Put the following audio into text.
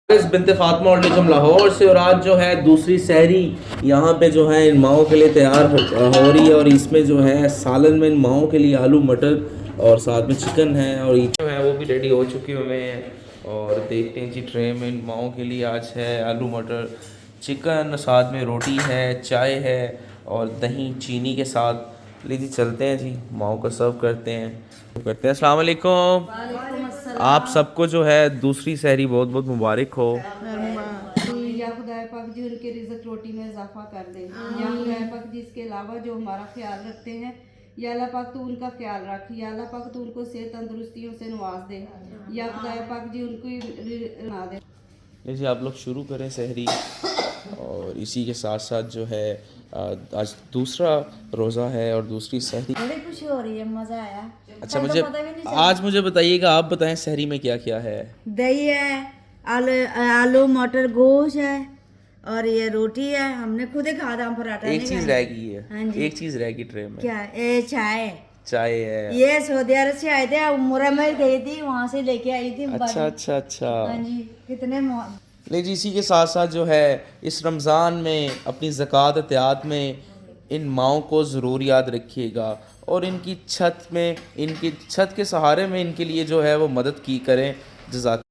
बिनते फातिमा और निकम लाहौर से। और आज जो है दूसरी सहरी यहाँ पे जो है इन माओं के लिए तैयार हो रही है। और इसमें जो है सालन में इन माओं के लिए आलू मटर और साथ में चिकन है और ये जो है वो भी रेडी हो चुके हुए हैं। और देखते हैं जी ट्रे में इन माओं के लिए आज है आलू मटर चिकन, साथ में रोटी है, चाय है और दही चीनी के साथ। लीजिए चलते हैं जी, माओं को सर्व करते हैं। अस्सलाम वालेकुम। आप सबको जो है दूसरी सहरी बहुत बहुत मुबारक हो। या खुदा पाक जी उनके रिज़्क रोटी में इजाफा कर दे। या खुदा पाक जी इसके अलावा जो हमारा ख्याल रखते हैं, या अल्लाह पाक तो उनका ख्याल रख। या अल्लाह पाक तो उनको सेहत तंदुरुस्तियों से नवाज दे। या खुदा पाक जी उनको ना दे। जैसे आप लोग शुरू करें सहरी। और इसी के साथ साथ जो है आज दूसरा रोज़ा है और दूसरी सहरी। बड़ी खुशी हो रही है, मजा आया। अच्छा मुझे बताइएगा, आप बताएं सहरी में क्या क्या है। दही है, आलू मटर गोश्त है और ये रोटी है। हमने खुद ही खाया था, हम पराठा एक नहीं चीज़ खाया। रह गई है। हाँ जी। एक चीज़ रह गई ट्रे में। क्या? ये चाय। चाय है। ये सऊदी अरब से आए थे, उम्र में गई थी, वहाँ से लेके आई थी। अच्छा। हाँ जी, कितने नहीं जी, इसी के साथ साथ जो है इस रमज़ान में अपनी ज़कात एहतियात में इन माओं को ज़रूर याद रखिएगा और इनकी छत के सहारे में इनके लिए जो है वो मदद की करें। जज़ाक।